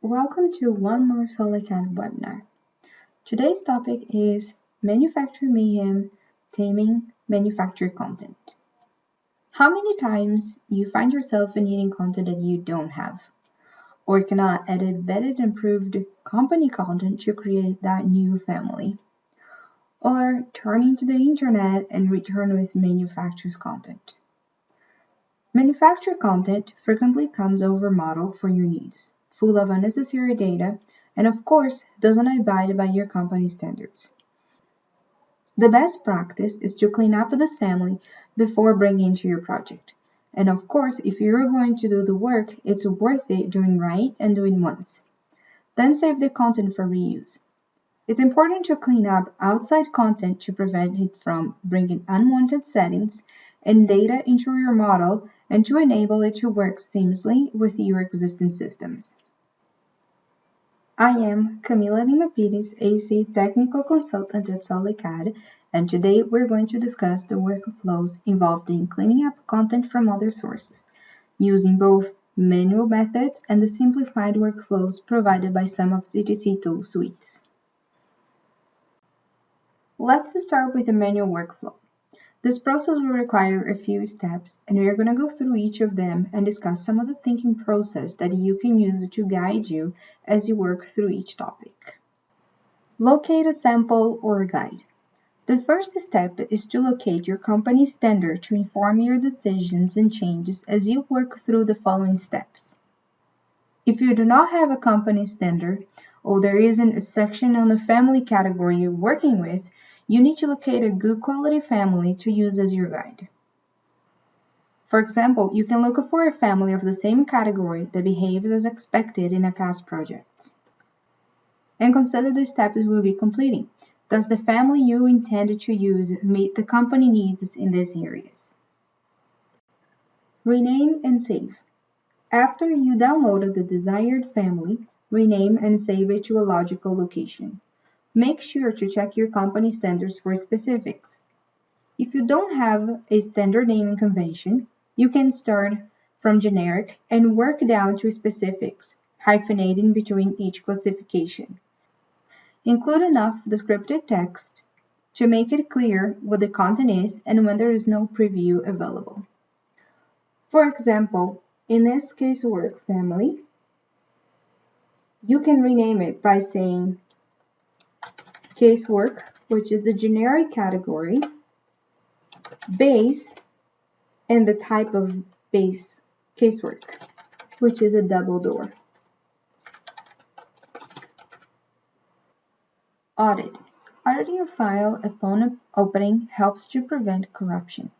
welcome to one more SolidCAD webinar. Today's topic is Manufacturing Mayhem, Taming Manufactured Content. How many times you find yourself needing content that you don't have, or cannot edit vetted and approved company content to create that new family, or turning to the internet and return with manufacturer's content. Manufactured content frequently comes over model for your needs, full of unnecessary data, and of course, doesn't abide by your company standards. The best practice is to clean up this family before bringing it to your project. And of course, if you're going to do the work, it's worth it doing right and doing once. Then save the content for reuse. It's important to clean up outside content to prevent it from bringing unwanted settings and data into your model and to enable it to work seamlessly with your existing systems. I am Camila Lima Pires, AC Technical Consultant at SolidCAD, and today we're going to discuss the workflows involved in cleaning up content from other sources, using both manual methods and the simplified workflows provided by some of CTC tool suites. Let's start with the manual workflow. This process will require a few steps, and we are going to go through each of them and discuss some of the thinking process that you can use to guide you as you work through each topic. Locate a sample or a guide. The first step is to locate your company standard to inform your decisions and changes as you work through the following steps. If you do not have a company standard, or there isn't a section on the family category you're working with, you need to locate a good quality family to use as your guide. For example, you can look for a family of the same category that behaves as expected in a past project. And consider the steps you will be completing. Does the family you intended to use meet the company needs in these areas? Rename and save. After you downloaded the desired family, rename and save it to a logical location. Make sure to check your company standards for specifics. If you don't have a standard naming convention, you can start from generic and work down to specifics, hyphenating between each classification. Include enough descriptive text to make it clear what the content is and when there is no preview available. For example, in this casework family, you can rename it by saying casework, which is the generic category, base, and the type of base casework, which is a double door. Audit. Auditing a file upon opening helps to prevent corruption.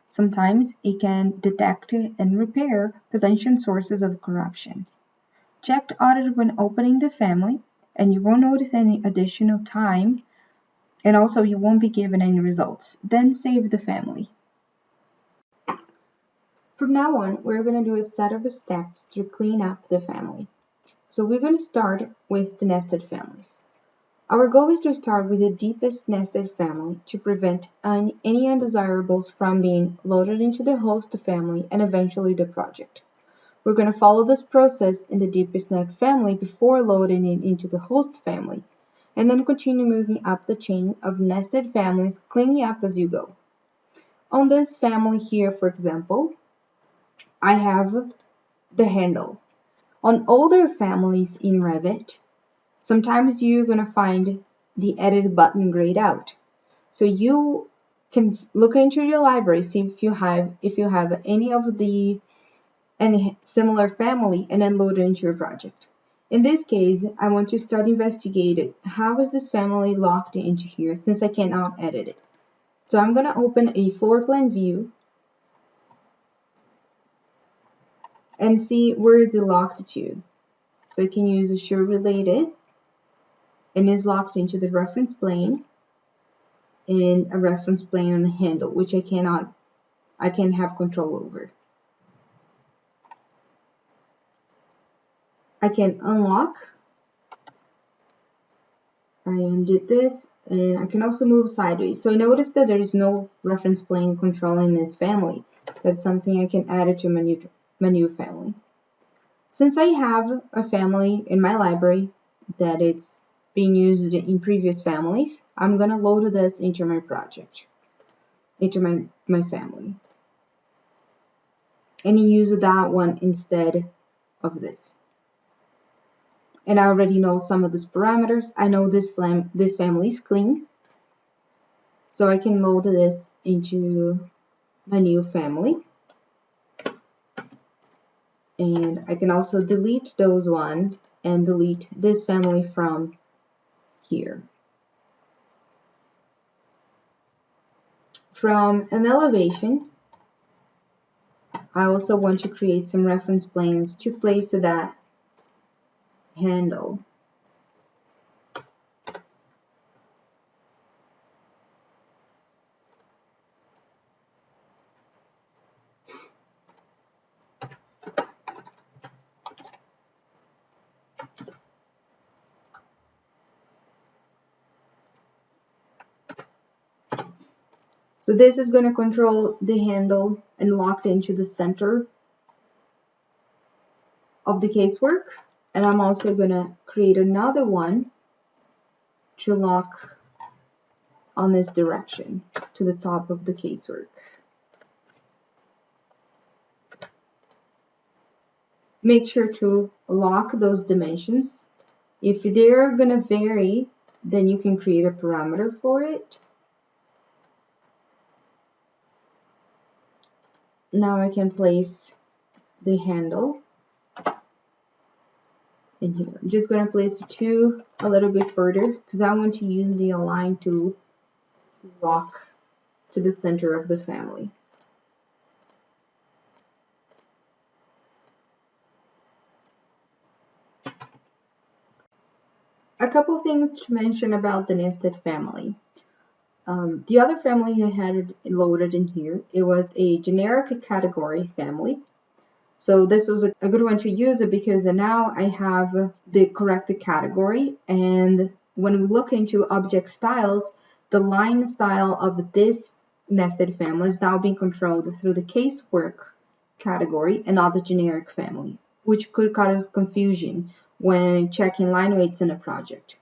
Sometimes it can detect and repair potential sources of corruption. Check audit when opening the family, and you won't notice any additional time, and also you won't be given any results. Then save the family. From now on, we're going to do a set of steps to clean up the family. So we're going to start with the nested families. Our goal is to start with the deepest nested family to prevent any undesirables from being loaded into the host family and eventually the project. We're going to follow this process in the deepest nested family before loading it into the host family, and then continue moving up the chain of nested families, cleaning up as you go. On this family here, for example, I have the handle. On older families in Revit, sometimes you're going to find the edit button grayed out. So you can look into your library, see if you have any similar family, and then load it into your project. In this case, I want to start investigating how is this family locked into here since I cannot edit it. So I'm going to open a floor plan view and see where is it locked to. So I can use a show related, and is locked into the reference plane and a reference plane on a handle, which I can't have control over. I can unlock. I undid this, and I can also move sideways. So I noticed that there is no reference plane controlling this family. That's something I can add it to menu family. Since I have a family in my library that it's being used in previous families, I'm gonna load this into my project, into my family, and use that one instead of this. And I already know some of these parameters. I know this family is clean, so I can load this into my new family. And I can also delete those ones and delete this family from here. From an elevation, I also want to create some reference planes to place that handle. So this is going to control the handle and locked into the center of the casework. And I'm also going to create another one to lock on this direction to the top of the casework. Make sure to lock those dimensions. If they're going to vary, then you can create a parameter for it. Now I can place the handle in here. I'm just going to place the two a little bit further because I want to use the align tool to lock to the center of the family. A couple things to mention about the nested family. The other family I had loaded in here, it was a generic category family. So this was a good one to use it because now I have the correct category, and when we look into object styles, the line style of this nested family is now being controlled through the casework category and not the generic family, which could cause confusion when checking line weights in a project.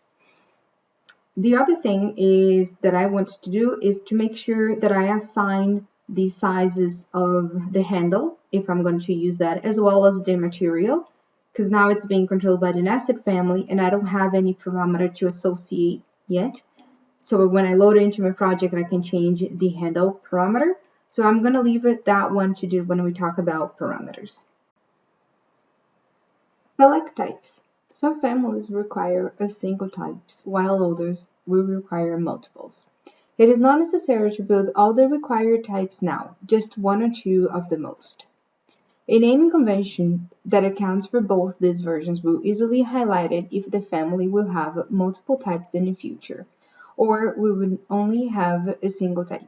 The other thing is that I wanted to do is to make sure that I assign the sizes of the handle, if I'm going to use that, as well as the material, because now it's being controlled by the nested family and I don't have any parameter to associate yet. So when I load it into my project, I can change the handle parameter. So I'm going to leave it that one to do when we talk about parameters. Select types. Some families require a single type, while others will require multiples. It is not necessary to build all the required types now, just one or two of the most. A naming convention that accounts for both these versions will easily highlight it if the family will have multiple types in the future, or we would only have a single type.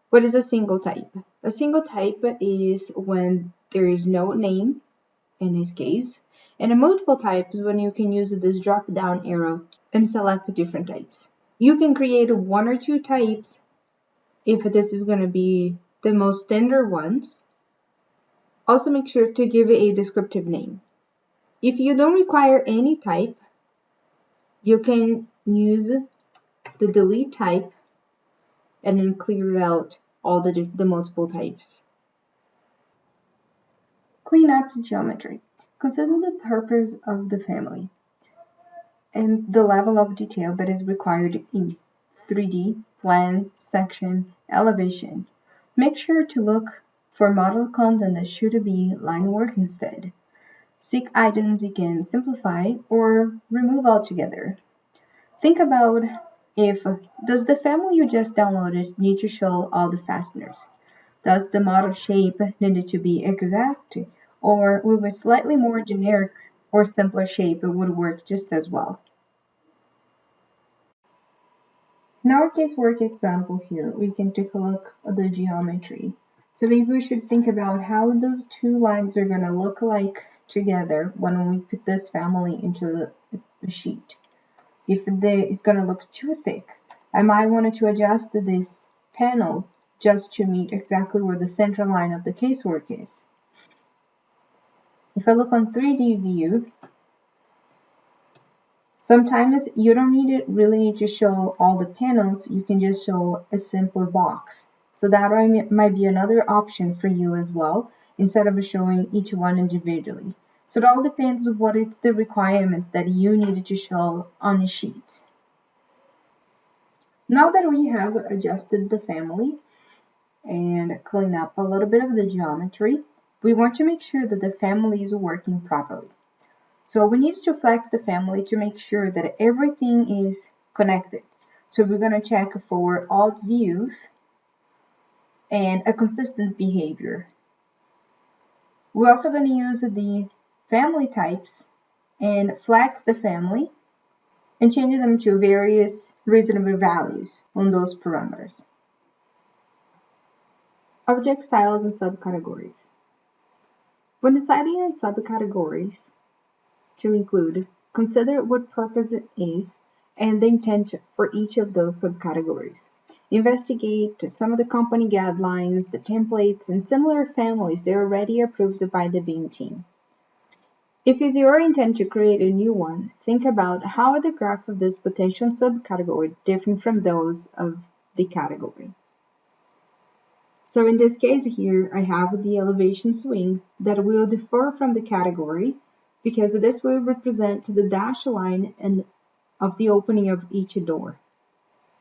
What is a single type? A single type is when there is no name, in this case, and a multiple type is when you can use this drop down arrow and select different types. You can create one or two types if this is going to be the most standard ones. Also make sure to give it a descriptive name. If you don't require any type, you can use the delete type and then clear out all the multiple types. Clean up geometry. Consider the purpose of the family and the level of detail that is required in 3D, plan, section, elevation. Make sure to look for model content that should be line work instead. Seek items you can simplify or remove altogether. Think about does the family you just downloaded need to show all the fasteners? Does the model shape need to be exact, or with a slightly more generic or simpler shape it would work just as well? In our casework example here, we can take a look at the geometry. So maybe we should think about how those two lines are going to look like together when we put this family into the sheet. If it's going to look too thick, I might want to adjust this panel just to meet exactly where the center line of the casework is. If I look on 3D view, sometimes you don't really need to show all the panels, you can just show a simple box. So that might be another option for you as well, instead of showing each one individually. So it all depends on what is the requirements that you needed to show on a sheet. Now that we have adjusted the family and cleaned up a little bit of the geometry, we want to make sure that the family is working properly. So we need to flex the family to make sure that everything is connected. So we're going to check for all views and a consistent behavior. We're also going to use the family types and flex the family and change them to various reasonable values on those parameters. Object styles and subcategories. When deciding on subcategories to include, consider what purpose it is and the intent for each of those subcategories. Investigate some of the company guidelines, the templates, and similar families that are already approved by the BIM team. If it's your intent to create a new one, think about how are the graph of this potential subcategory different from those of the category. So in this case here, I have the elevation swing that will differ from the category because this will represent the dashed line and of the opening of each door.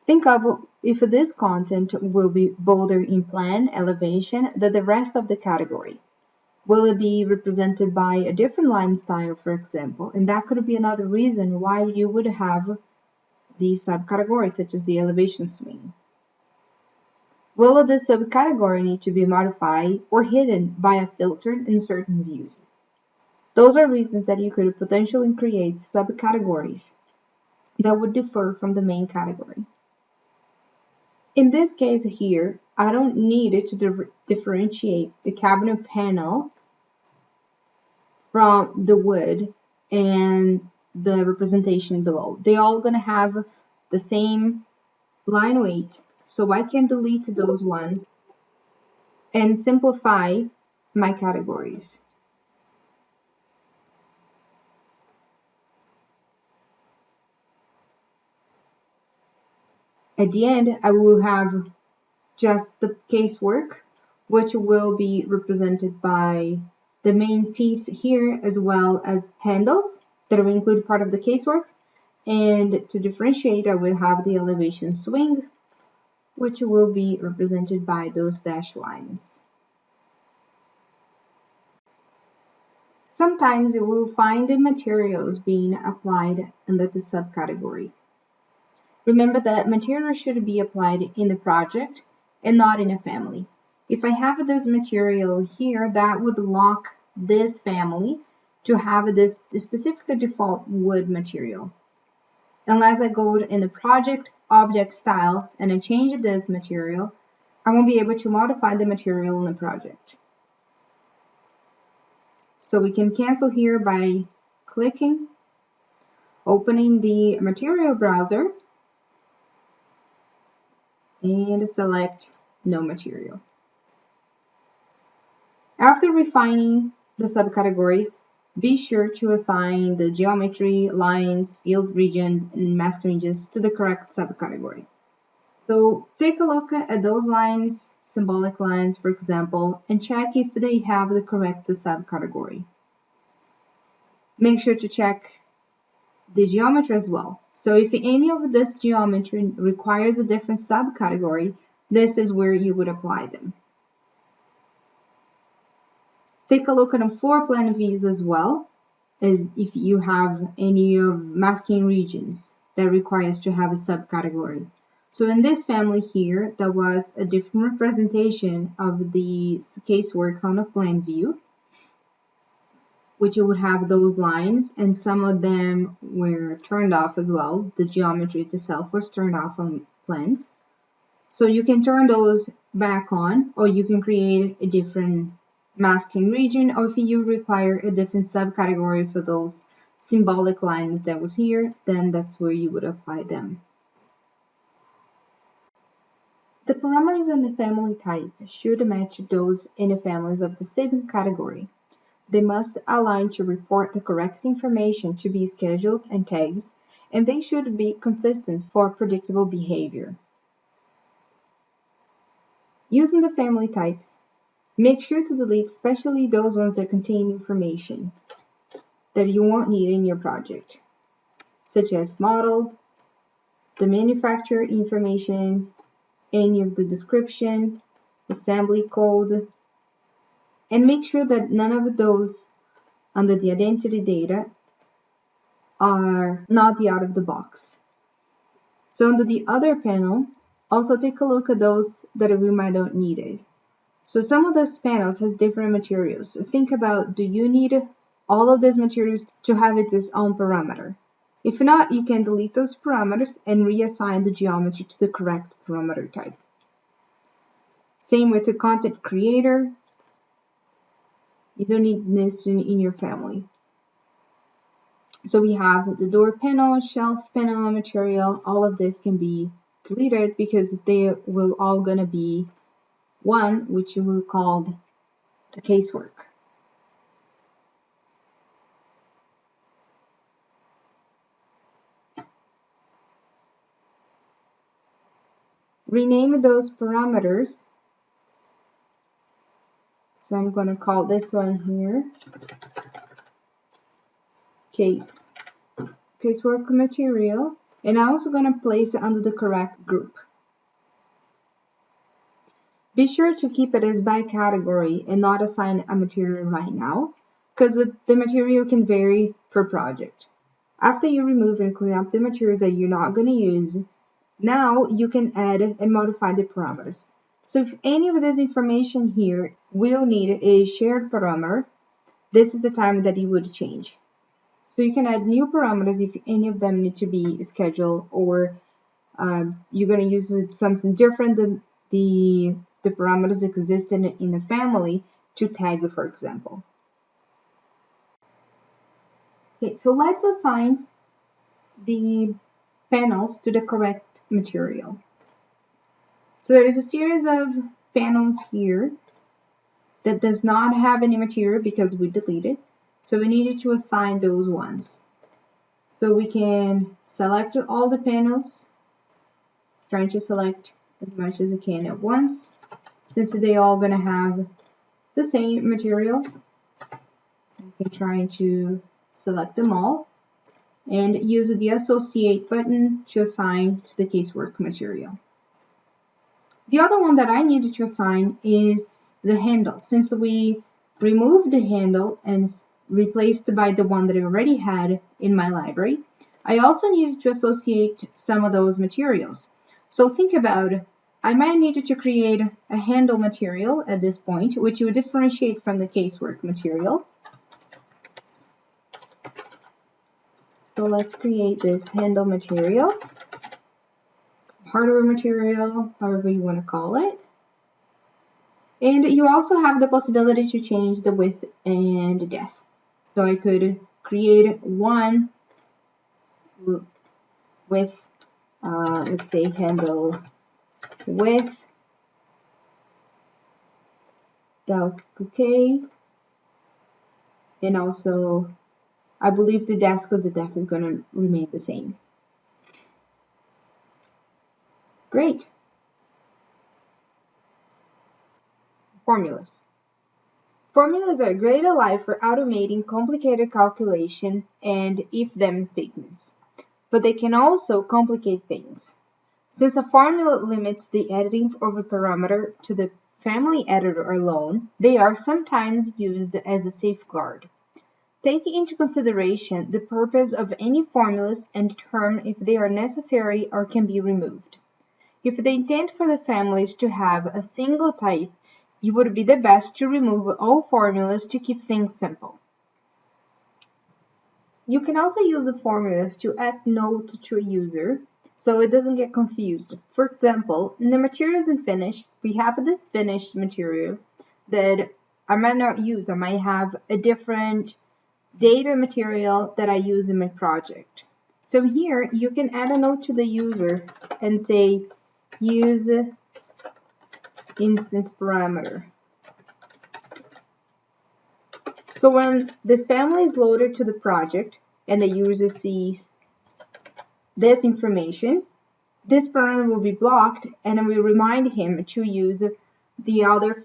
Think of if this content will be bolder in plan, elevation, than the rest of the category. Will it be represented by a different line style, for example? And that could be another reason why you would have these subcategories, such as the elevation swing. Will this subcategory need to be modified or hidden by a filter in certain views? Those are reasons that you could potentially create subcategories that would differ from the main category. In this case here, I don't need it to differentiate the cabinet panel from the wood and the representation below. They're all going to have the same line weight, so I can delete those ones and simplify my categories. At the end, I will have just the casework, which will be represented by the main piece here, as well as handles that will include part of the casework. And to differentiate, I will have the elevation swing, which will be represented by those dashed lines. Sometimes you will find the materials being applied under the subcategory. Remember that material should be applied in the project and not in a family. If I have this material here, that would lock this family to have this specific default wood material. Unless I go in the project object styles and I change this material, I won't be able to modify the material in the project. So we can cancel here by clicking, opening the material browser, and select no material. After refining the subcategories, be sure to assign the geometry, lines, field region, and mask regions to the correct subcategory. So take a look at those lines, symbolic lines, for example, and check if they have the correct subcategory. Make sure to check the geometry as well. So if any of this geometry requires a different subcategory, this is where you would apply them. Take a look at the floor plan views as well, as if you have any of masking regions that requires to have a subcategory. So in this family here, there was a different representation of the casework on a plan view, which you would have those lines, and some of them were turned off as well. The geometry itself was turned off on plan. So you can turn those back on, or you can create a different masking region, or if you require a different subcategory for those symbolic lines that was here, then that's where you would apply them. The parameters in the family type should match those in the families of the same category. They must align to report the correct information to be scheduled and tags, and they should be consistent for predictable behavior. Using the family types, make sure to delete especially those ones that contain information that you won't need in your project, such as model, the manufacturer information, any of the description, assembly code, and make sure that none of those under the identity data are not the out of the box. So under the other panel, also take a look at those that we might not need it. So some of those panels has different materials. So think about, do you need all of these materials to have its own parameter? If not, you can delete those parameters and reassign the geometry to the correct parameter type. Same with the content creator. You don't need this in your family. So we have the door panel, shelf panel, material. All of this can be deleted because they will all gonna be one, which we will call the casework. Rename those parameters. So I'm going to call this one here casework material, and I'm also going to place it under the correct group. Be sure to keep it as by category and not assign a material right now, because the material can vary per project. After you remove and clean up the materials that you're not going to use, now you can add and modify the parameters. So if any of this information here will need a shared parameter, this is the time that you would change. So you can add new parameters if any of them need to be scheduled, or you're going to use something different than the parameters existing in the family to tag, for example. Okay, so let's assign the panels to the correct material. So there is a series of panels here that does not have any material because we deleted. So we needed to assign those ones. So we can select all the panels, trying to select as much as you can at once, since they're all going to have the same material. You can try to select them all and use the associate button to assign to the casework material. The other one that I needed to assign is the handle. Since we removed the handle and replaced by the one that I already had in my library, I also needed to associate some of those materials. So think about, I might need to create a handle material at this point, which will differentiate from the casework material. So let's create this handle material, hardware material, however you want to call it. And you also have the possibility to change the width and the depth. So I could create one with, let's say, handle width, okay, and also I believe the depth, because the depth is going to remain the same. Great. Formulas. Formulas are a great ally for automating complicated calculation and if-then statements, but they can also complicate things. Since a formula limits the editing of a parameter to the family editor alone, they are sometimes used as a safeguard. Take into consideration the purpose of any formulas and determine if they are necessary or can be removed. If the intent for the family is to have a single type, it would be the best to remove all formulas to keep things simple. You can also use the formulas to add note to a user so it doesn't get confused. For example, in the materials and finish, we have this finished material that I might not use. I might have a different data material that I use in my project. So here you can add a note to the user and say use instance parameter. So when this family is loaded to the project and the user sees this information, this parameter will be blocked and it will remind him to use the other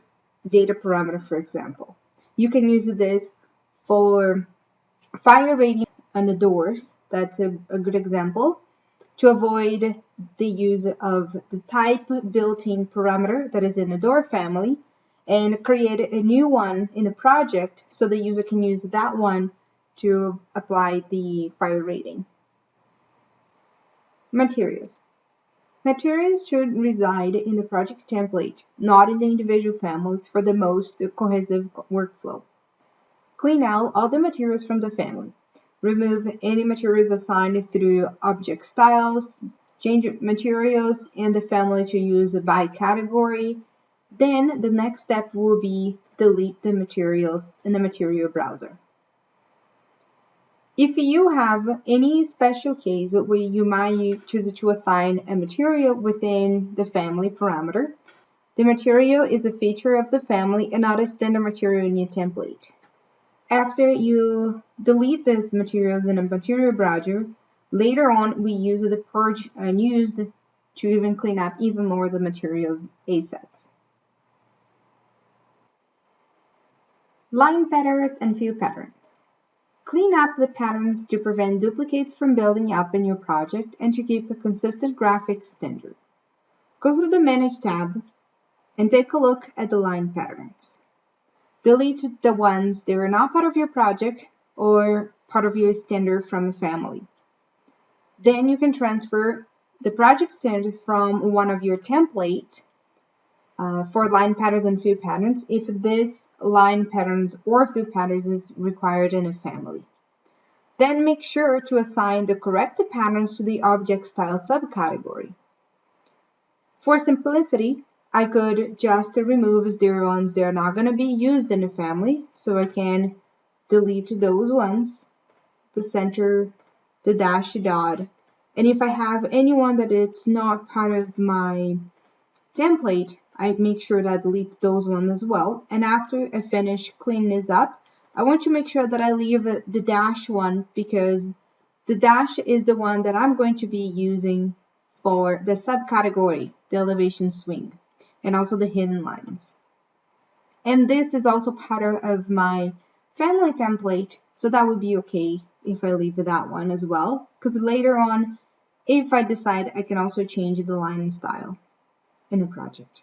data parameter, for example. You can use this for fire rating on the doors. That's a good example. To avoid the use of the type built-in parameter that is in the door family and create a new one in the project so the user can use that one to apply the fire rating. Materials. Materials should reside in the project template, not in the individual families for the most cohesive workflow. Clean out all the materials from the family. Remove any materials assigned through object styles, change materials in the family to use by category. Then the next step will be delete the materials in the material browser. If you have any special case where you might choose to assign a material within the family parameter, the material is a feature of the family and not a standard material in your template. After you delete these materials in a material browser, later on we use the purge used to even clean up even more the materials assets. Line patterns and fill patterns. Clean up the patterns to prevent duplicates from building up in your project and to keep a consistent graphics standard. Go through the Manage tab and take a look at the line patterns. Delete the ones that are not part of your project or part of your standard from the family. Then you can transfer the project standard from one of your template for line patterns and fill patterns if this line patterns or fill patterns is required in a family. Then make sure to assign the correct patterns to the object style subcategory. For simplicity, I could just remove the ones that are not going to be used in the family, so I can delete those ones, the center, the dash dot, and if I have anyone that it's not part of my template, I make sure that I delete those ones as well. And after I finish cleaning this up, I want to make sure that I leave the dash one because the dash is the one that I'm going to be using for the subcategory, the elevation swing, and also the hidden lines. And this is also part of my family template, so that would be okay if I leave that one as well, because later on, if I decide, I can also change the line style in a project.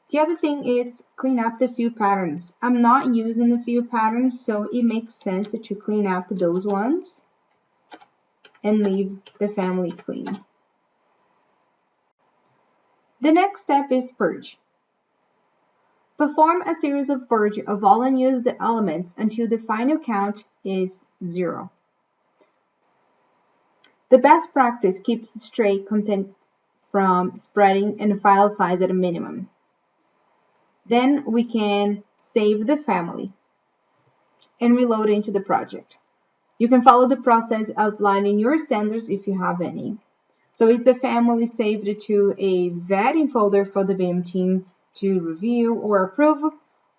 The other thing is clean up the fill patterns. I'm not using the fill patterns, so it makes sense to clean up those ones and leave the family clean. The next step is purge. Perform a series of purge of all unused elements until the final count is 0. The best practice keeps stray content from spreading and file size at a minimum. Then we can save the family and reload into the project. You can follow the process outlined in your standards if you have any. So is the family saved to a vetting folder for the BIM team to review or approve,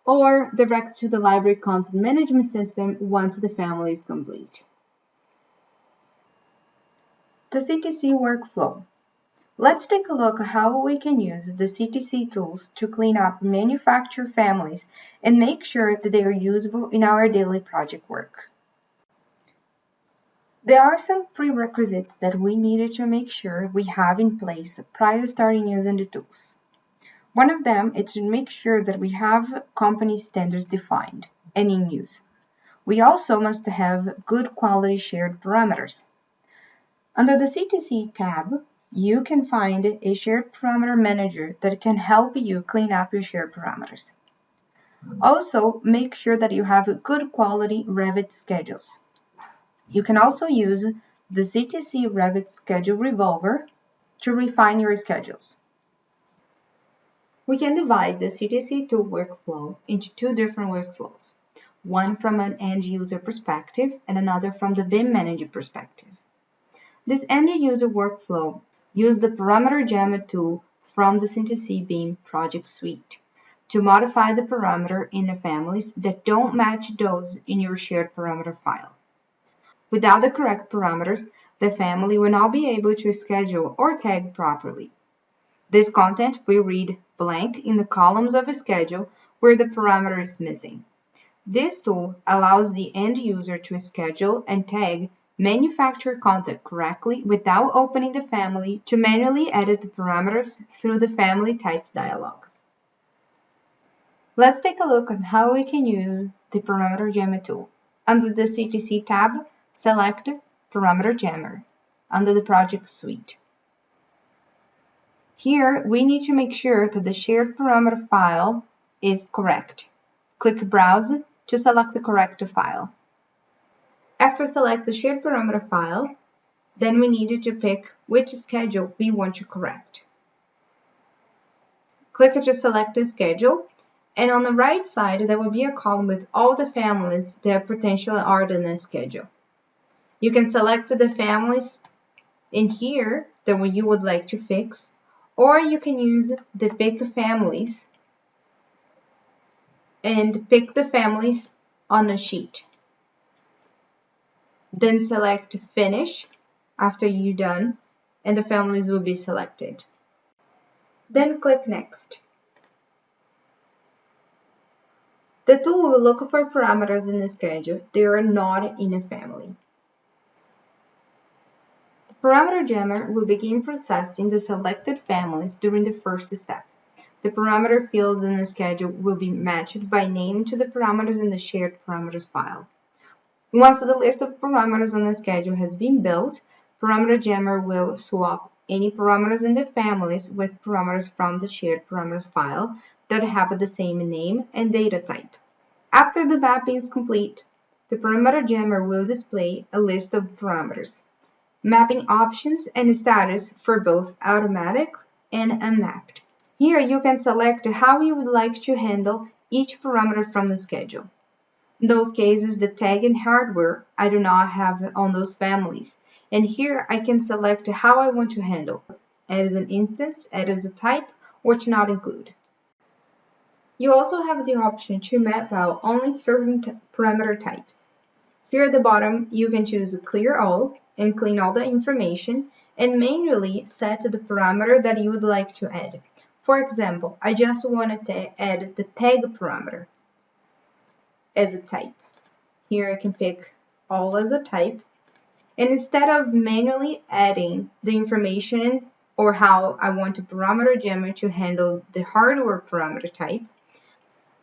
or direct to the library content management system once the family is complete? The CTC workflow. Let's take a look at how we can use the CTC tools to clean up manufacturer families and make sure that they are usable in our daily project work. There are some prerequisites that we needed to make sure we have in place prior to starting using the tools. One of them is to make sure that we have company standards defined and in use. We also must have good quality shared parameters. Under the CTC tab, you can find a shared parameter manager that can help you clean up your shared parameters. Also, make sure that you have good quality Revit schedules. You can also use the CTC Revit Schedule Revolver to refine your schedules. We can divide the CTC tool workflow into two different workflows, one from an end-user perspective and another from the BIM manager perspective. This end-user workflow uses the Parameter Jammer tool from the CTC BIM project suite. to modify the parameter in the families that don't match those in your shared parameter file. Without the correct parameters, the family will not be able to schedule or tag properly. This content will read blank in the columns of a schedule where the parameter is missing. This tool allows the end user to schedule and tag manufacturer content correctly without opening the family to manually edit the parameters through the Family Types dialog. Let's take a look at how we can use the Parameter Jammer tool. Under the CTC tab, select Parameter Jammer under the Project Suite. Here, we need to make sure that the shared parameter file is correct. Click Browse to select the correct file. After select the shared parameter file, then we need to pick which schedule we want to correct. Click to select the schedule, and on the right side there will be a column with all the families that potentially are in the schedule. You can select the families in here that you would like to fix, or you can use the pick families and pick the families on a sheet. Then select Finish after you're done, and the families will be selected. Then click Next. The tool will look for parameters in the schedule that are not in a family. The Parameter Jammer will begin processing the selected families during the first step. The parameter fields in the schedule will be matched by name to the parameters in the shared parameters file. Once the list of parameters on the schedule has been built, Parameter Jammer will swap any parameters in the families with parameters from the shared parameters file that have the same name and data type. After the mapping is complete, the Parameter Jammer will display a list of parameters, mapping options and status for both automatic and unmapped. Here you can select how you would like to handle each parameter from the schedule. In those cases, the tag and hardware I do not have on those families, and here I can select how I want to handle, add as an instance, add as a type, or to not include. You also have the option to map out only certain parameter types. Here at the bottom, you can choose Clear All and clean all the information, and manually set the parameter that you would like to add. For example, I just want to add the tag parameter as a type. Here I can pick all as a type, and instead of manually adding the information or how I want the Parameter Jammer to handle the hardware parameter type,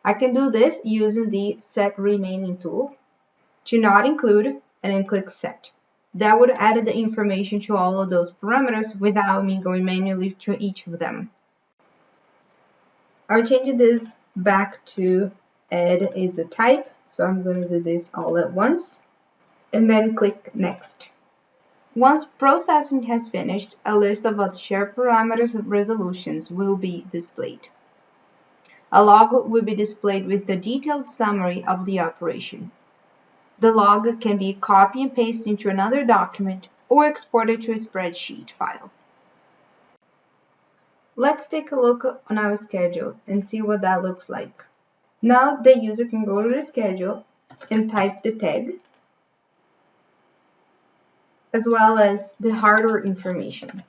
I can do this using the Set Remaining tool to not include, and then click Set. That would add the information to all of those parameters without me going manually to each of them. I'll change this back to add as a type, so I'm going to do this all at once, and then click Next. Once processing has finished, a list of the shared parameters resolutions will be displayed. A log will be displayed with the detailed summary of the operation. The log can be copied and pasted into another document or exported to a spreadsheet file. Let's take a look on our schedule and see what that looks like. Now the user can go to the schedule and type the tag, as well as the hardware information.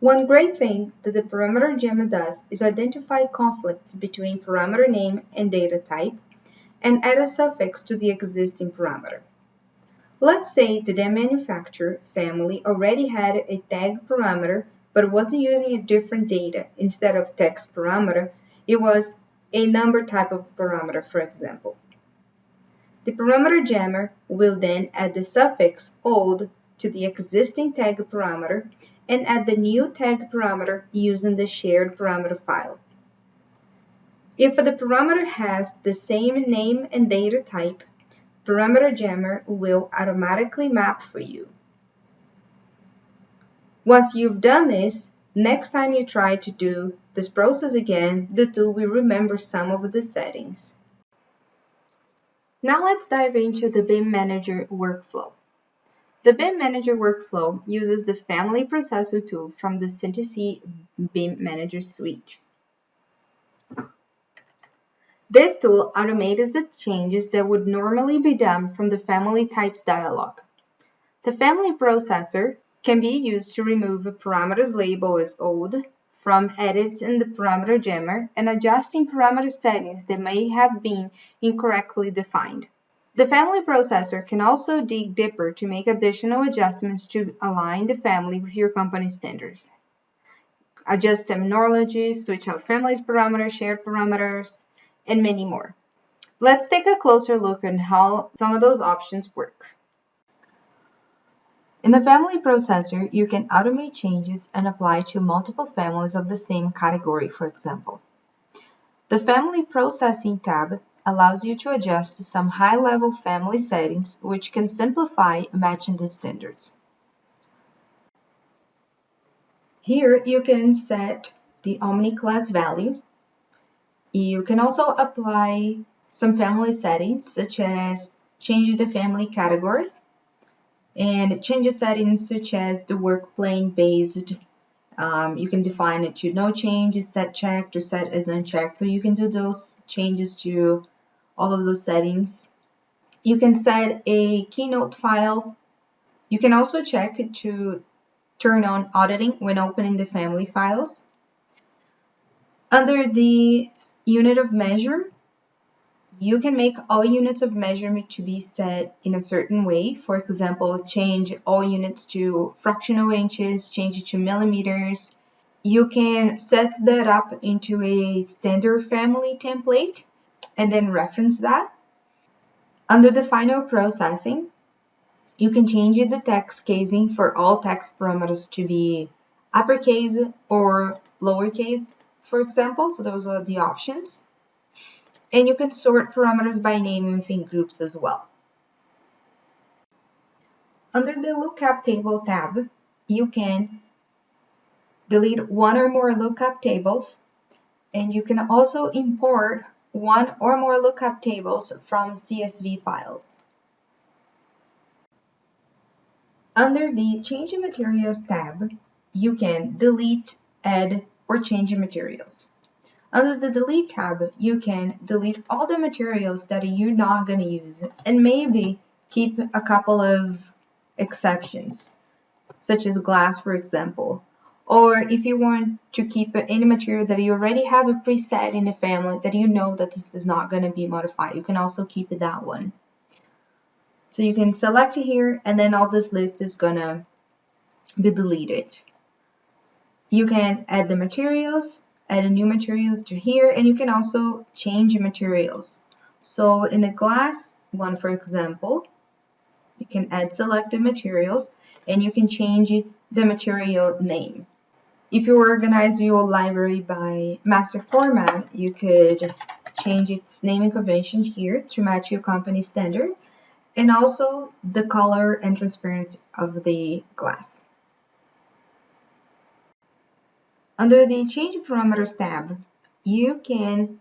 One great thing that the Parameter Jammer does is identify conflicts between parameter name and data type, and add a suffix to the existing parameter. Let's say that the manufacturer family already had a tag parameter, but was using a different data instead of text parameter. It was a number type of parameter, for example. The Parameter Jammer will then add the suffix old to the existing tag parameter and add the new tag parameter using the shared parameter file. If the parameter has the same name and data type, Parameter Jammer will automatically map for you. Once you've done this, next time you try to do this process again, the tool will remember some of the settings. Now let's dive into the BIM Manager workflow. The BIM Manager workflow uses the Family Processor tool from the Synthesis BIM Manager suite. This tool automates the changes that would normally be done from the Family Types dialog. The Family Processor can be used to remove a parameters label as old from edits in the parameter jammer and adjusting parameter settings that may have been incorrectly defined. The Family Processor can also dig deeper to make additional adjustments to align the family with your company standards. Adjust terminology, switch out families parameters, shared parameters, and many more. Let's take a closer look at how some of those options work. In the Family Processor, you can automate changes and apply to multiple families of the same category, for example. The Family Processing tab allows you to adjust some high-level family settings, which can simplify matching the standards. Here you can set the Omni class value. You can also apply some family settings, such as change the family category, and change settings such as the work plane based. You can define it to no change, set checked, or set as unchecked. So you can do those changes to all of those settings. You can set a keynote file. You can also check to turn on auditing when opening the family files. Under the unit of measure, you can make all units of measurement to be set in a certain way. For example, change all units to fractional inches, change it to millimeters. You can set that up into a standard family template and then reference that. Under the final processing, you can change the text casing for all text parameters to be uppercase or lowercase, for example. So those are the options. And you can sort parameters by name within groups as well. Under the Lookup Table tab, you can delete one or more lookup tables, and you can also import one or more lookup tables from CSV files. Under the Change Materials tab, you can delete, add, or change materials. Under the Delete tab, you can delete all the materials that you're not going to use and maybe keep a couple of exceptions, such as glass, for example. Or if you want to keep any material that you already have a preset in the family that you know that this is not going to be modified, you can also keep that one. So you can select here, and then all this list is going to be deleted. You can add the materials, add new materials to here, and you can also change materials. So in the glass one, for example, you can add selected materials, and you can change the material name. If you organize your library by master format, you could change its naming convention here to match your company standard, and also the color and transparency of the glass. Under the Change Parameters tab, you can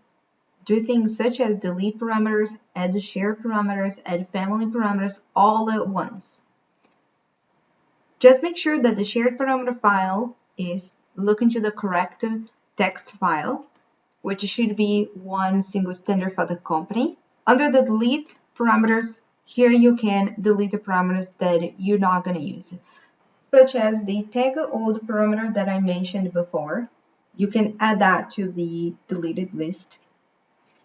do things such as delete parameters, add shared parameters, add family parameters all at once. Just make sure that the shared parameter file is looking to the correct text file, which should be one single standard for the company. Under the delete parameters, here you can delete the parameters that you're not going to use, such as the tag old parameter that I mentioned before. You can add that to the deleted list.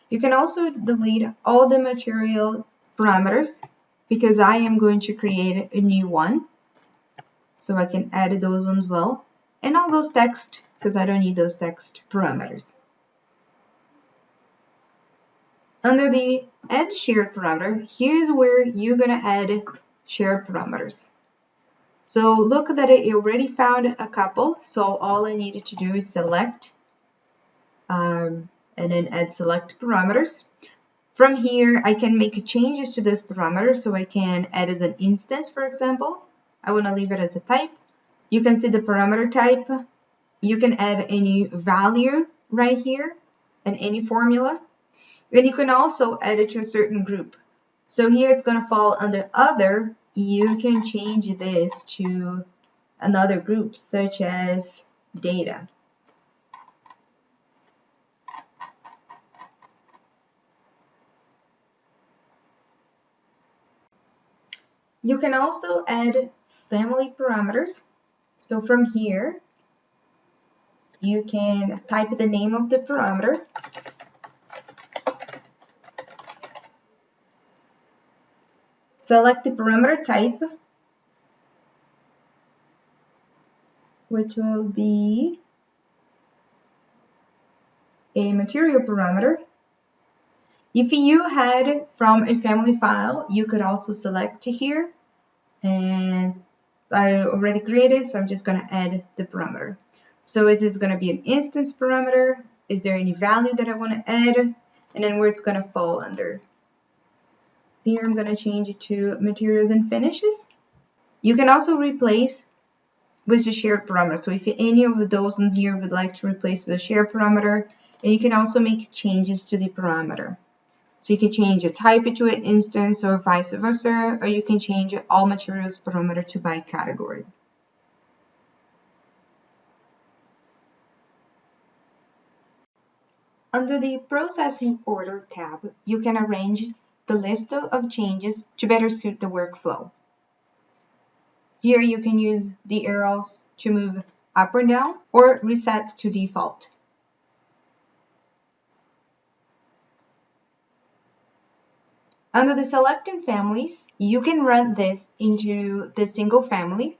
You can also delete all the material parameters because I am going to create a new one. So I can add those ones well. And all those text because I don't need those text parameters. Under the Add Shared Parameter, here's where you're going to add shared parameters. So look that I already found a couple, so all I needed to do is select and then add select parameters. From here, I can make changes to this parameter, so I can add as an instance, for example. I want to leave it as a type. You can see the parameter type. You can add any value right here and any formula. And you can also add it to a certain group. So here it's going to fall under Other, you can change this to another group, such as data. You can also add family parameters. So from here, you can type the name of the parameter. Select the parameter type, which will be a material parameter. If you had from a family file, you could also select here, and I already created, so I'm just going to add the parameter. So is this going to be an instance parameter? Is there any value that I want to add? And then where it's going to fall under. Here I'm going to change it to materials and finishes. You can also replace with the shared parameter. So if any of those ones here would like to replace with a shared parameter, and you can also make changes to the parameter. So you can change a type to an instance or vice versa, or you can change all materials parameter to by category. Under the Processing Order tab, you can arrange the list of changes to better suit the workflow. Here you can use the arrows to move up or down, or reset to default. Under the Selecting Families, you can run this into the single family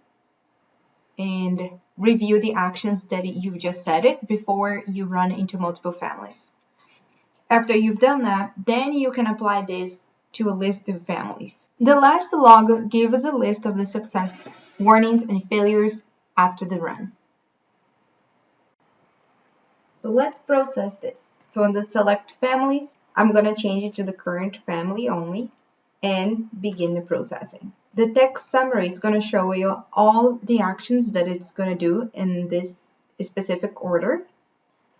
and review the actions that you just set it before you run into multiple families. After you've done that, then you can apply this to a list of families. The last log gives a list of the success, warnings, and failures after the run. So let's process this. So in the Select Families, I'm going to change it to the current family only and begin the processing. The text summary is going to show you all the actions that it's going to do in this specific order.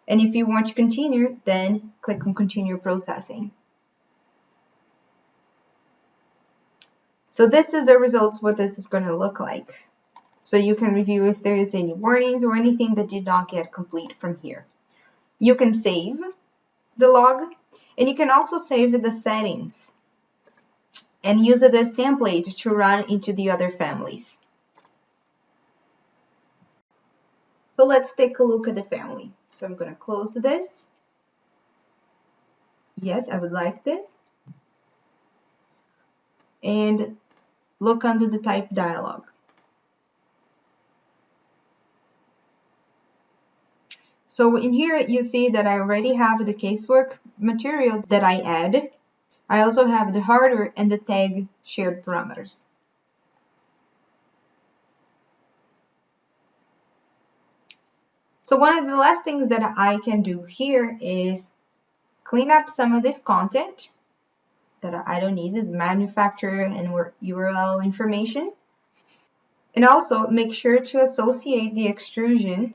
And if you want to continue, then click on Continue Processing. So this is the results, what this is going to look like. So you can review if there is any warnings or anything that did not get complete from here. You can save the log, and you can also save the settings and use it as template to run into the other families. So let's take a look at the family. So I'm going to close this. Yes, I would like this. And look under the type dialog. So in here you see that I already have the casework material that I add. I also have the hardware and the tag shared parameters. So one of the last things that I can do here is clean up some of this content that I don't need, the manufacturer and URL information. And also make sure to associate the extrusion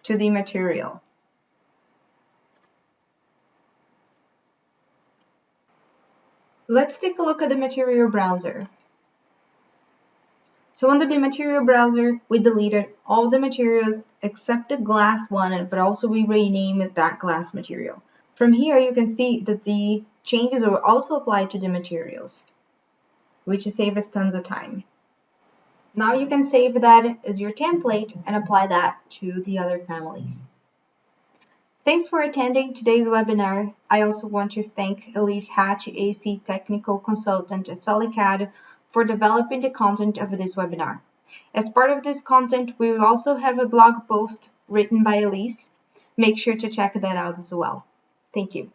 to the material. Let's take a look at the material browser. So under the material browser, we deleted all the materials except the glass one, but also we renamed that glass material. From here, you can see that the changes are also applied to the materials, which saves us tons of time. Now you can save that as your template and apply that to the other families. Thanks for attending today's webinar. I also want to thank Elise Hatch, AC Technical Consultant at SolidCAD, for developing the content of this webinar. As part of this content, we will also have a blog post written by Elise. Make sure to check that out as well. Thank you.